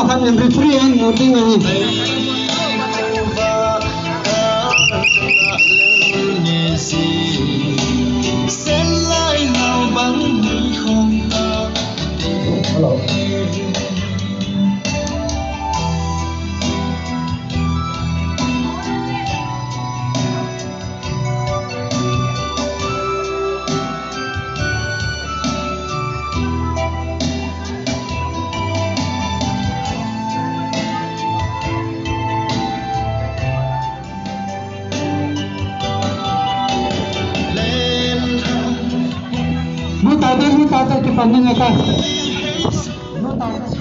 Akan free and nothing ini. Hello. Mu tata di pandang apa? Mu tata.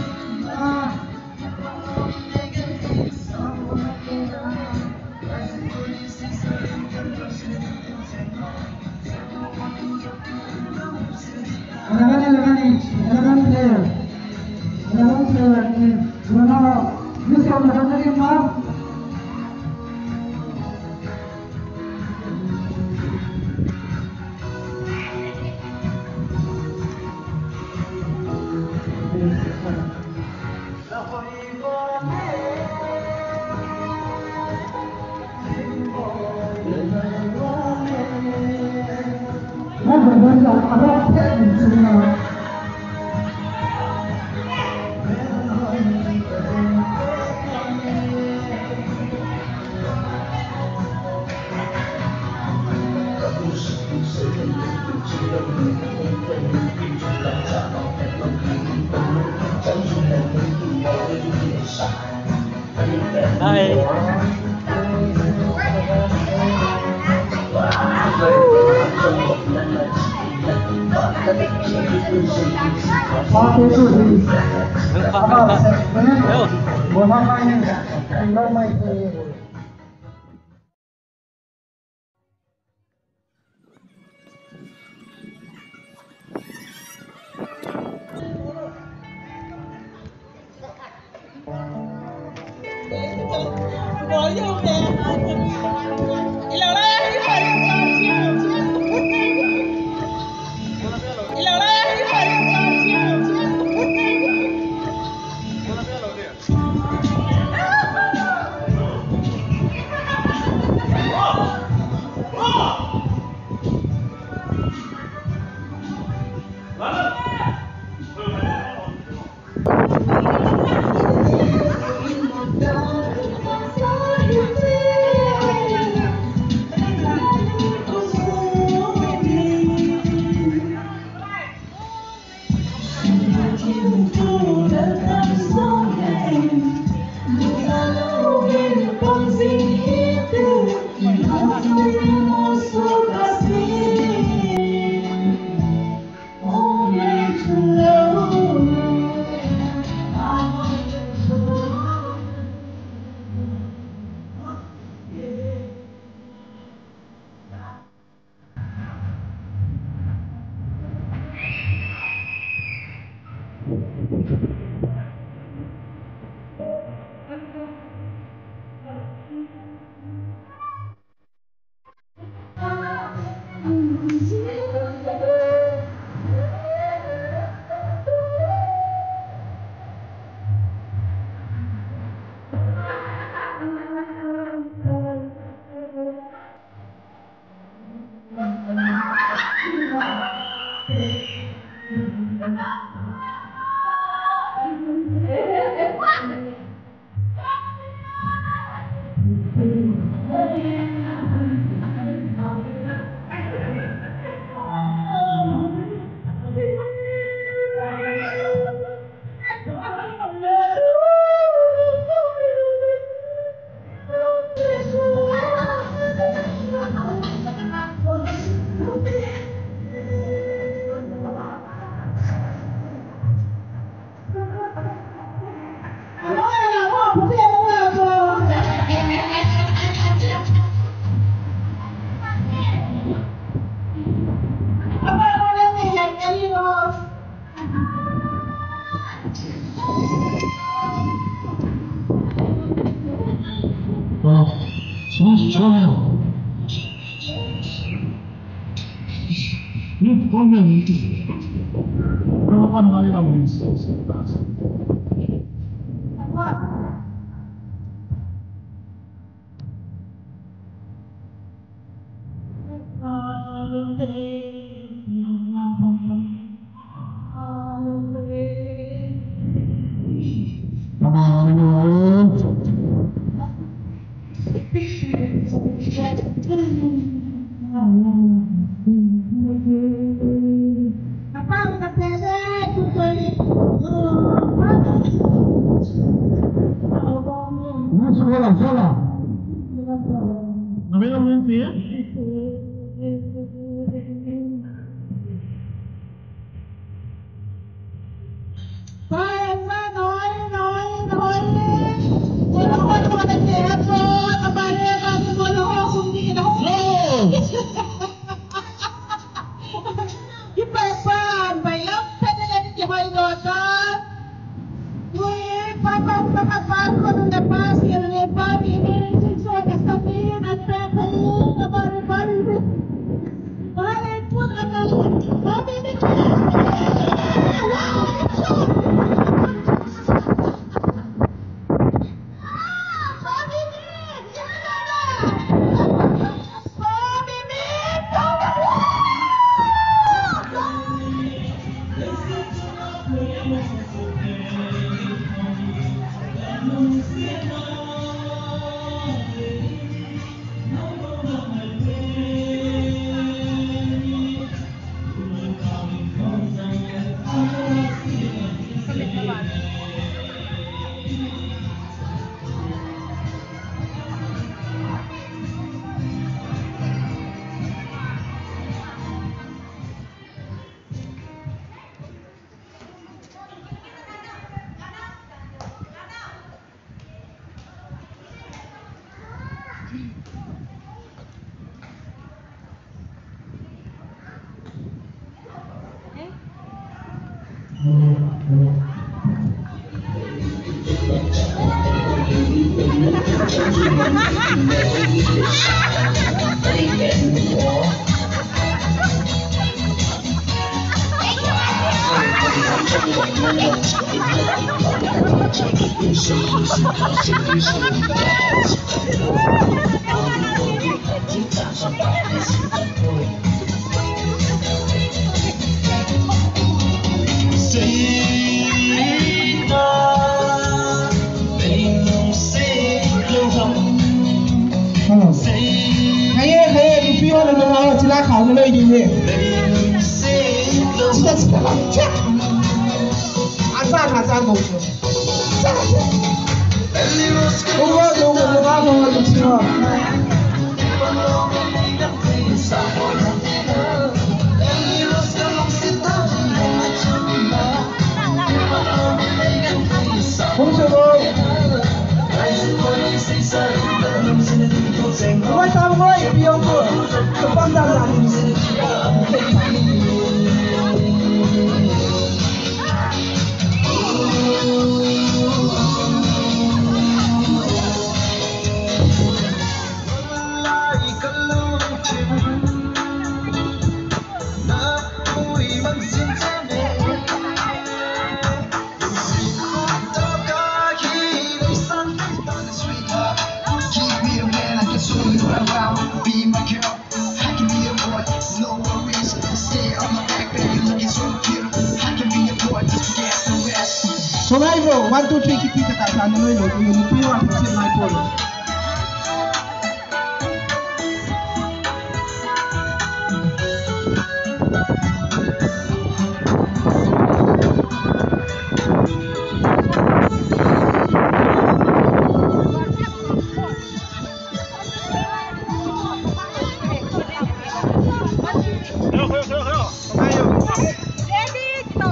Survival, 1, 2, 3, kita kat sana dulu. Tunggu ni orang mesti naik pun.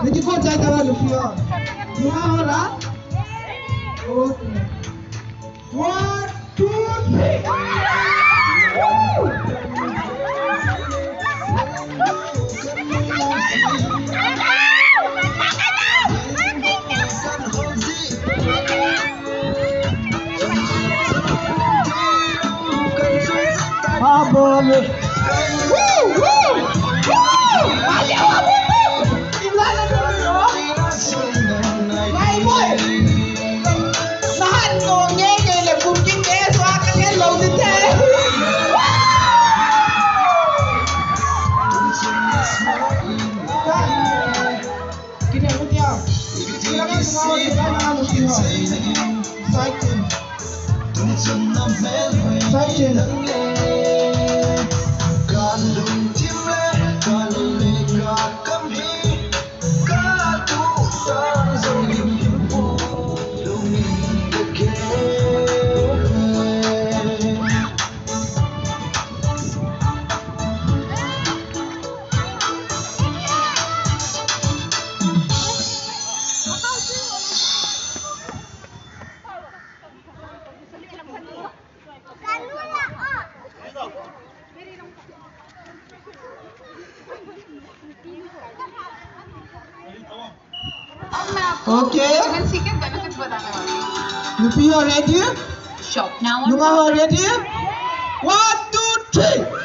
Jadi kau jaga lah Luffy. Dua orang. Okay. 1, 2, 3. Silakan semua dengan Agustino. Sachin. Okay. You are ready? Shop now. You are ready? 1, 2, 3.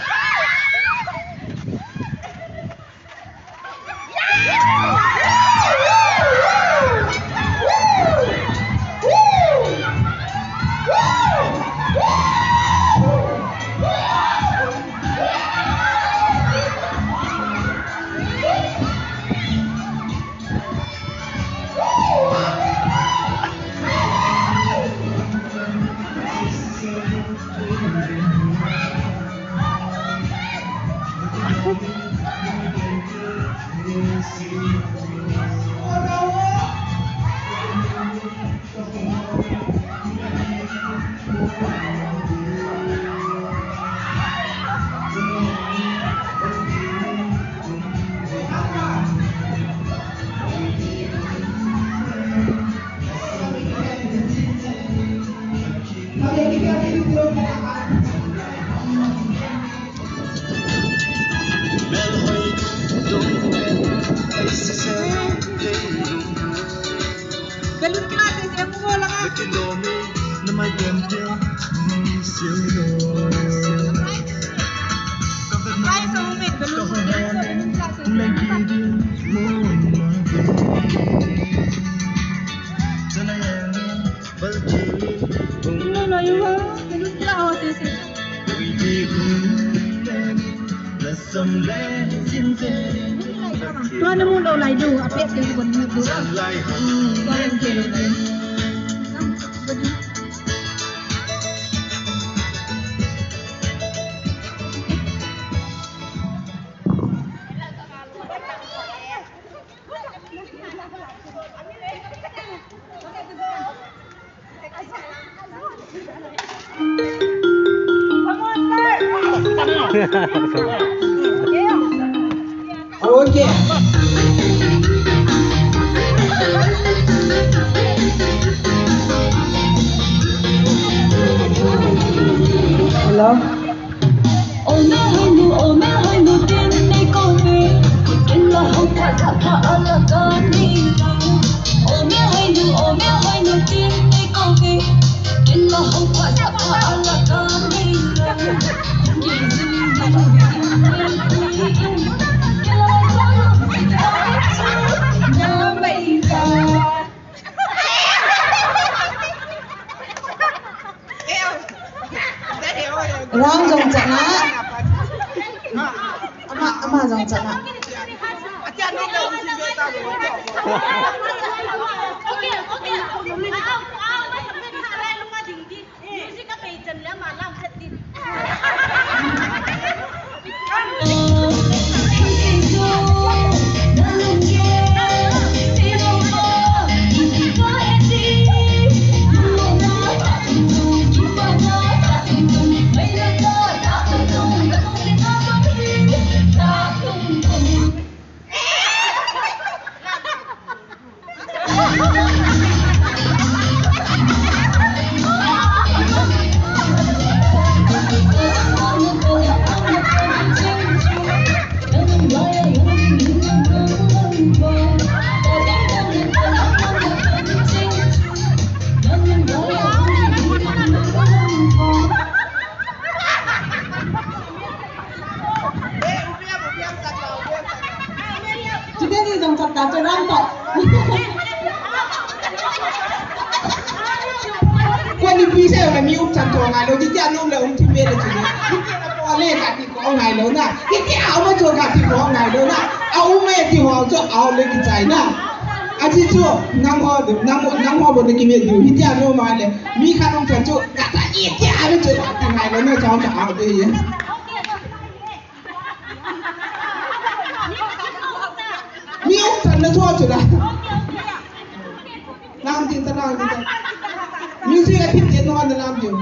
Tuan namun dah lai du, apa yang dia buat du? Tuan yang kira. Okay. Hello. Ôi mẹ ơi một đêm nay con về tên là không phải thả là con đi rồi. Ôi mẹ ơi một đêm nay con về tên là không phải thả là con đi rồi. Rang dòng chặn á. Ama dòng chặn á. When you be say when you chat to ngai lo ti ja nom le um ti me le chi ni ko le ka ti ko ngai lo na ki ti a ma cho ka ti ko ngai lo na a u me ti ho cho a le ki chai na aji chu nang ho bo ne ki me du hi ja no ma le mi kha nong chan chu ga ta ye ja le chu ta ngai lo no chao chao de ye mi ong chan le chu chu la nam tin ta mi si ga tin no an nam tin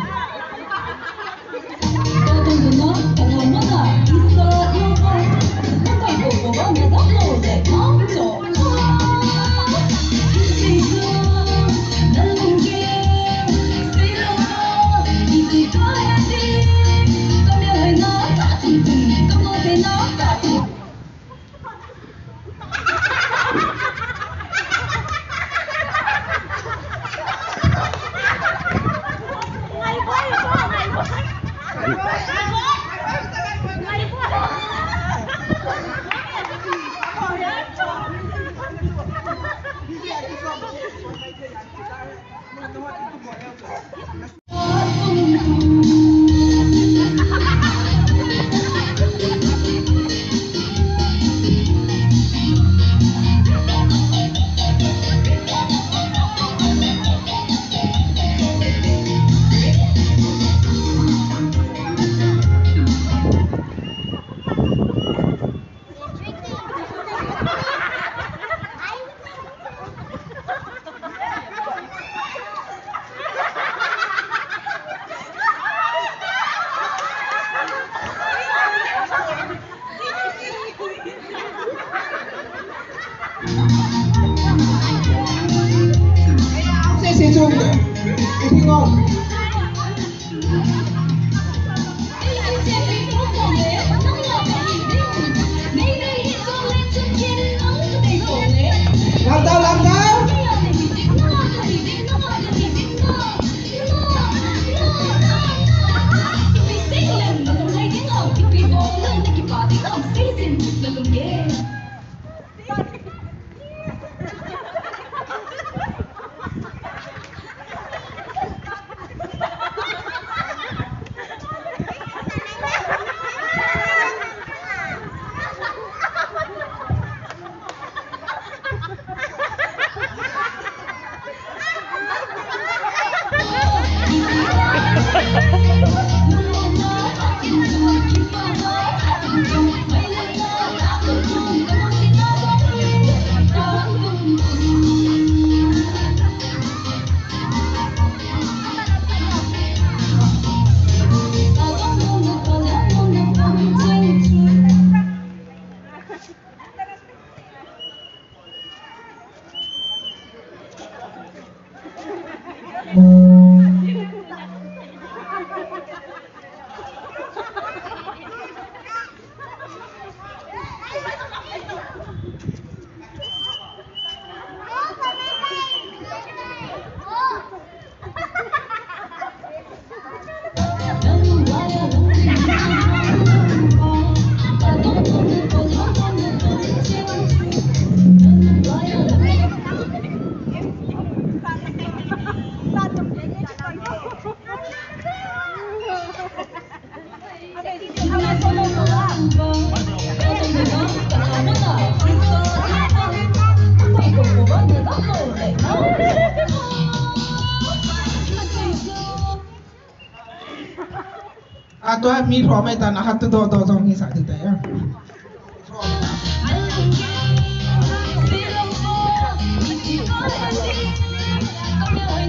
tôi mi phò mày ta nó hát từ đó trong cái sản thực tế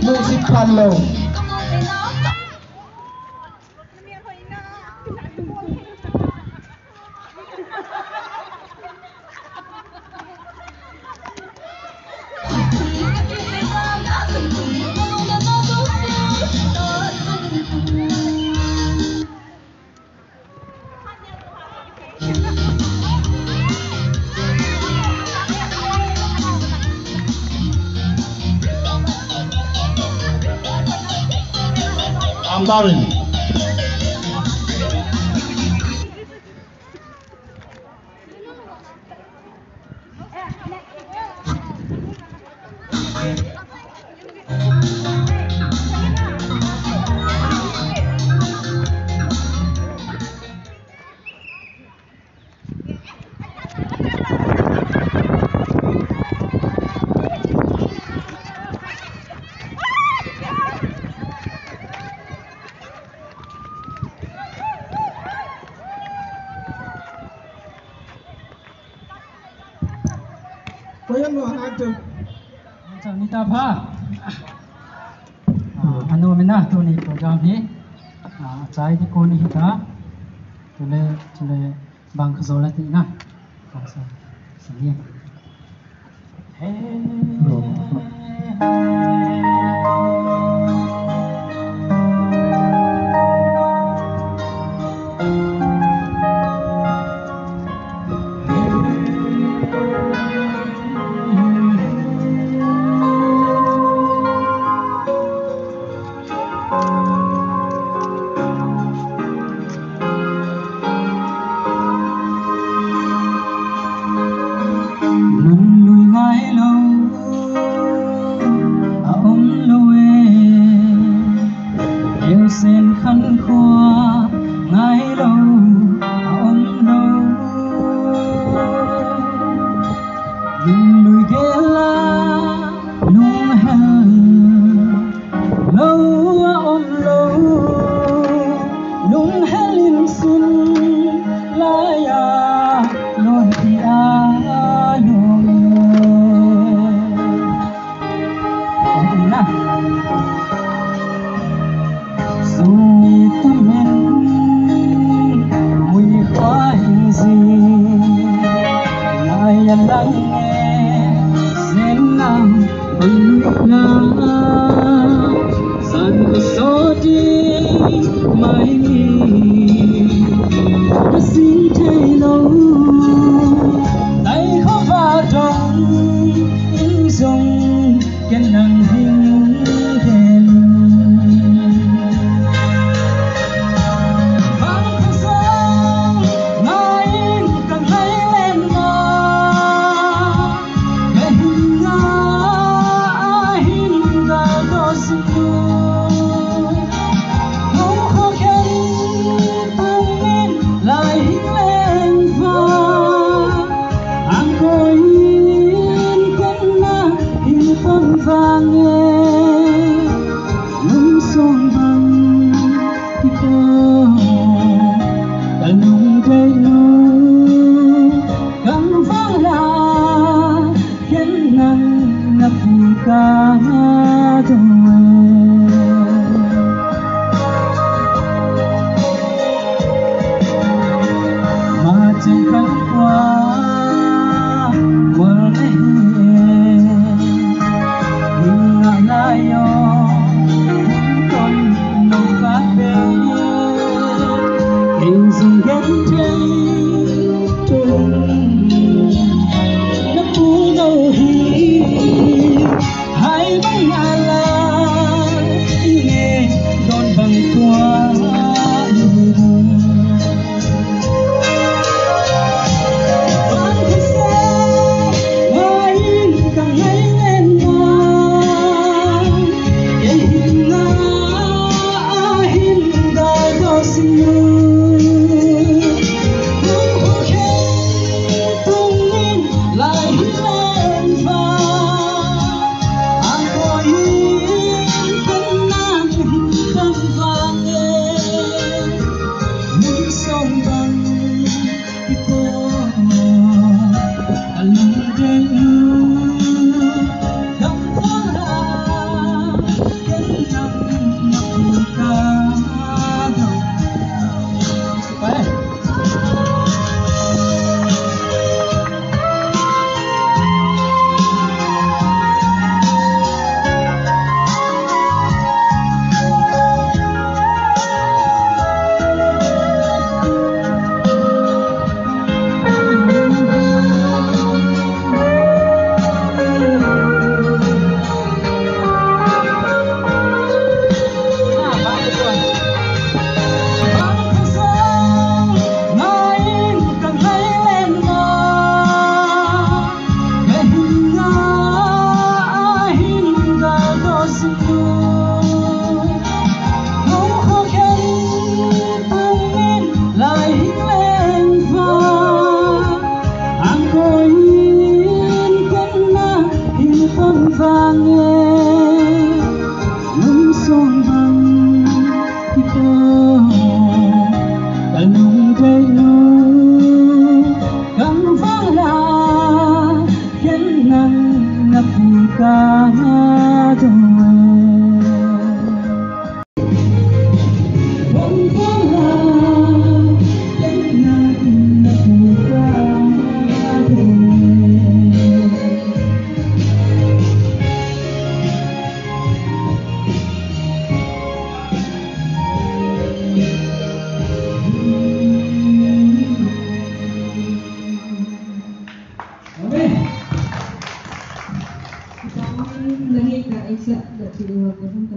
music hello Ambarin. Mita pha anu mina tu ni program ni chai di ko ni hita tule bang khazola ti na sa sini sen khăn khoa ngái lâu ôm lâu nhưng lùi ghé la nung hờ lâu ôm lâu nung hờ linh xuân la ya lon ti a yong na Sui tâm men mùi hoa hình gì lại lắng nghe xem nam bừng lá dần có gió đi mãi đã xin thay lâu tay khó va trong in dòng cái nắng hình đèn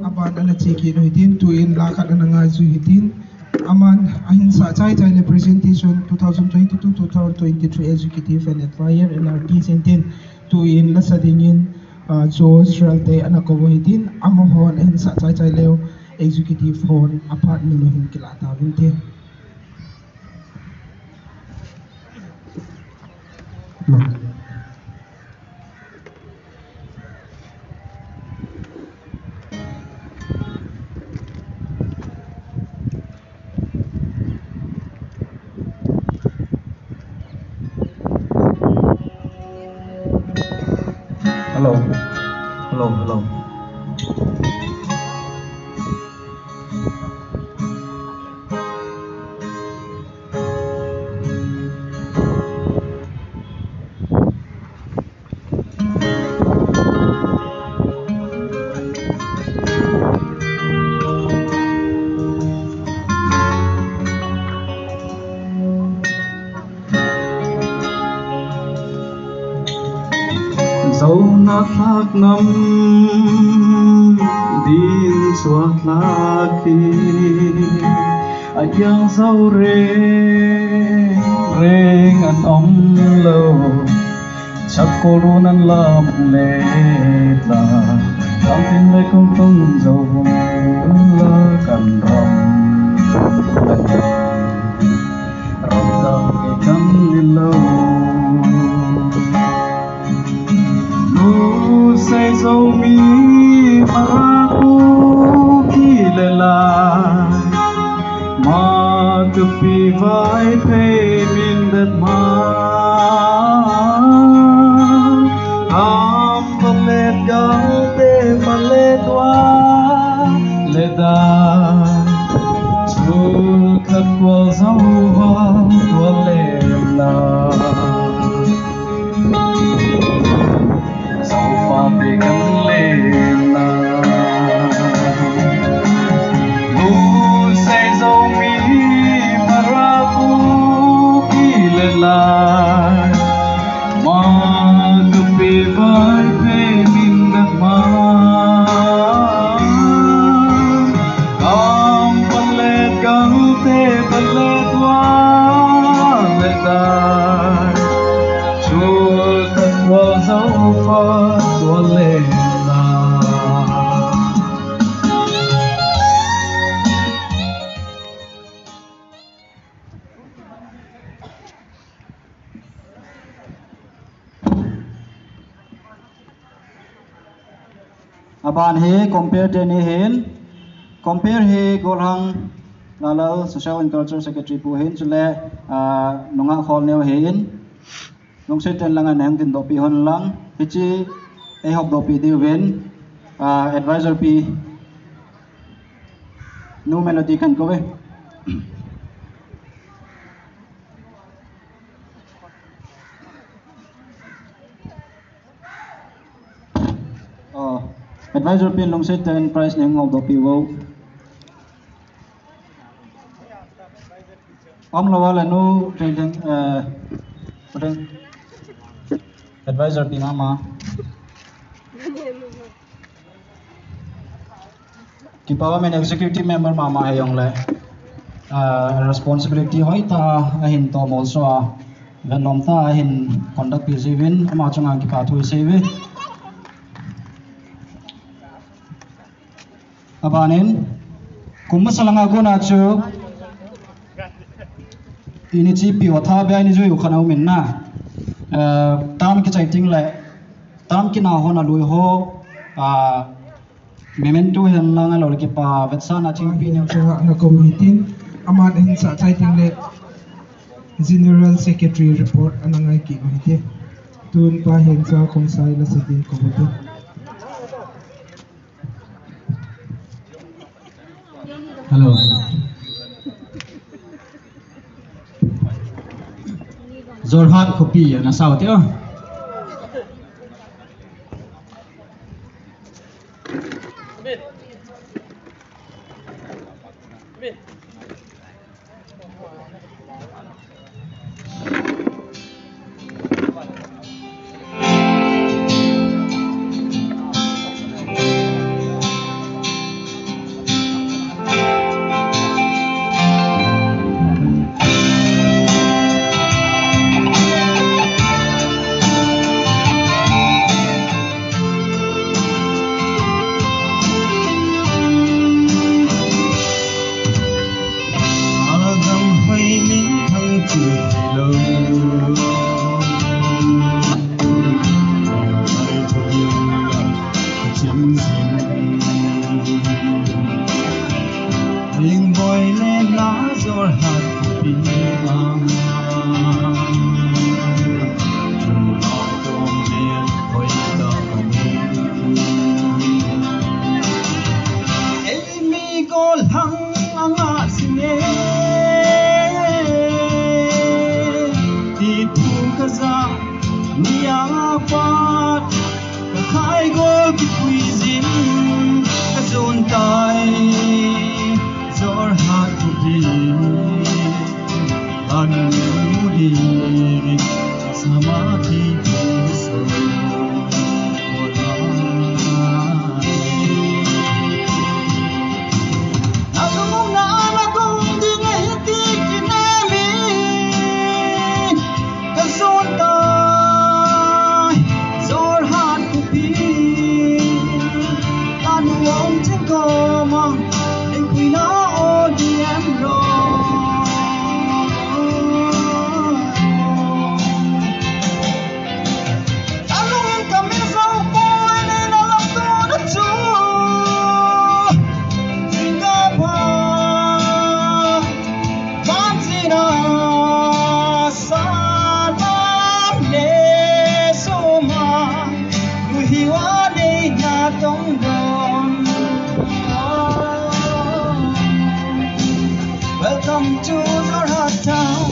Aban ana cheki no hitin tu in la khat ana ngai zu hitin aman ahin sa chai chai le presentation 2022-2023 executive and advisor LRT sentin tu in la sadingin jo sralte ana ko hitin amahon ahin sa chai chai le executive hon apart ni hin kila ta vinte Hello. Hello, hello. Dẫu nó khác năm din suốt là khi yang dẫu rê ngàn ống lâu chắc cô luôn ăn làm lệ là cảm tin lấy công tung dầu lơ cần rong rong cái cắm đi lâu say dấu mi maraku kilala ma kepi vai pe min dat ma am palet gang te palet wa leda chul khat ko zauwa walela Dengan lena lu say dấu mi maraku kilela ma kepi vai pe min dat ma am palet kang te palet wa leda chul kat wa zau fa Aban he compare teni hen compare he golhang lalo social and culture secretary pu hen chule nonga khol neu hen nong se ten langa nang tin do pi hon lang hichi e hop do pi di ven advisor pi no melody kan ko ve advisor pin long set ten price neng hop do pi wo lawala no trending advisor pi mama Kipawa executive member mama hayong le responsibility hoi ta ahin to also venom ta ahin conduct pi sivin ama chunga ki pathu sevi abanin kumma salanga ko na chu ini chi pi watha ba ni joi khana min na tam ki chaiting le tam ki na ho na lui ho memento hen langa lor ki pa vetsana ching pi Pinaw siya na committee aman in sa citing le General Secretary report anang ay committee tun pa hin sa kung sa ila sa din committee Hello. Jorhat kopi na sao tio. Welcome to Jorhat town.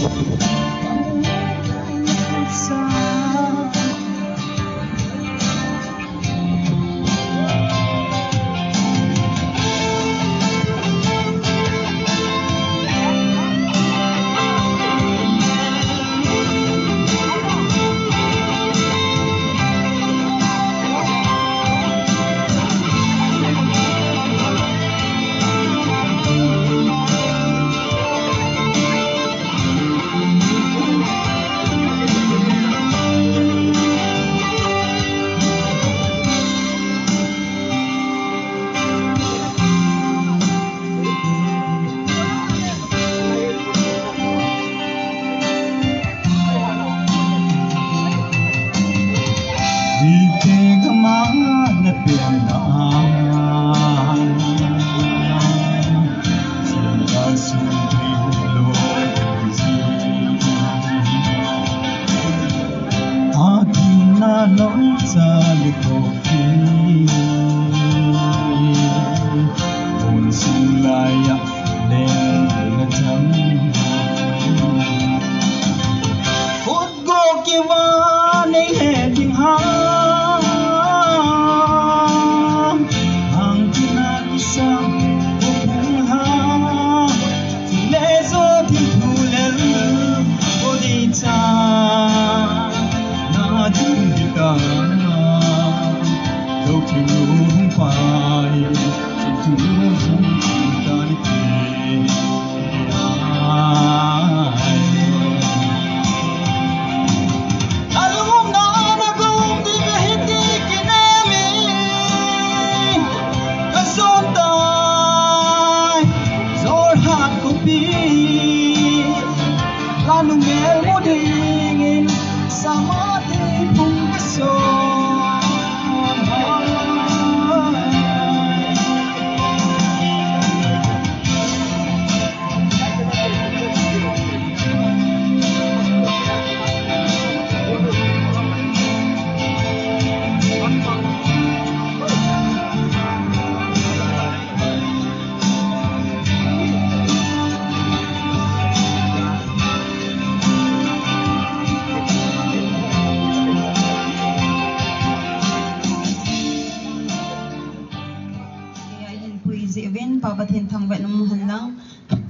zivin pabathin thangwet num hanlang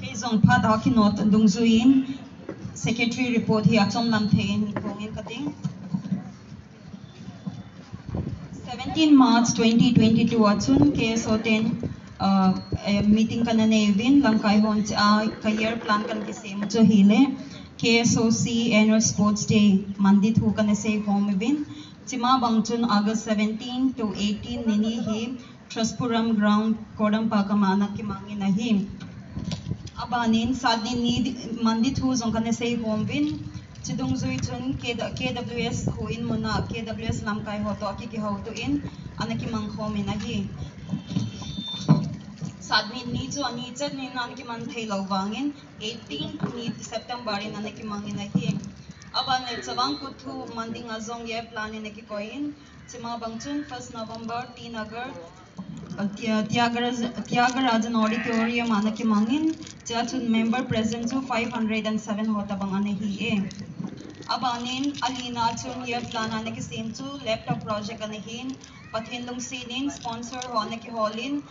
ke zong pha da ki not dung zuin secretary report hi achom lam thein kongin kating 17 March 2022 achun KSO10 meeting kana nevin langkai hon career plan kan ki sem cho hile KSOC annual sports day mandit hu kana se home event Chima Bangchun August 17 to 18 nini hi Traspuram ground Kodam Pakamana ki mangi nahi abanin sadni ni mandit hu zong kana sei home win chidung zui chun KWS hu in muna KWS lam kai ho to ki ho to in anaki mang home nahi sadni ni chu ani chat ni nan ki man thei lo wangin 18 ni September in anaki mangi nahi aban le chawang kuthu manding azong ye plan in ki coin Chima Bangchun 1st November T Nagar Tyagarajan auditorium anaki mangin chachun member present to 507 hota bang anahi e abanin alina chun ye plan anaki same to laptop project anahin pathinlung sinin sponsor ho anaki holin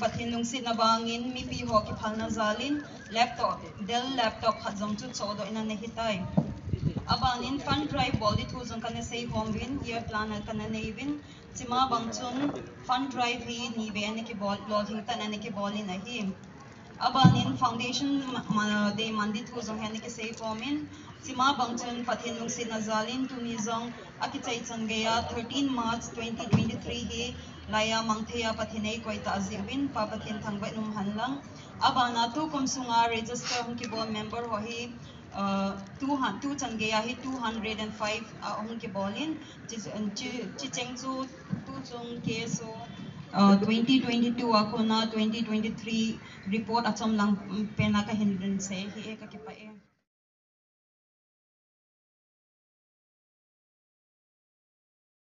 pathinlung sin abangin mi pi ho ki phalna zalin laptop Dell laptop khazong chu chodo ina nahi tai abanin fund drive body thuzong kana sei home win year plan kana nevin Chima Bangchun fund drive hi ni be aniki ball loading tan aniki ball in ahi abanin foundation de mandit thuzong aniki sei home in Chima Bangchun pathinlung sin azalin tunizong akichai changeya 13 March 2023 hi laya mangtheya pathinei koita azibin papathin thangbai num hanlang abana tu kumsunga register hong ki board member ho hi 2 changeya hi 205 hong ki bolin chi chengchu tu chung keso 2022 akona 2023 report achom lang pena ka hindran se hi ka ki pa e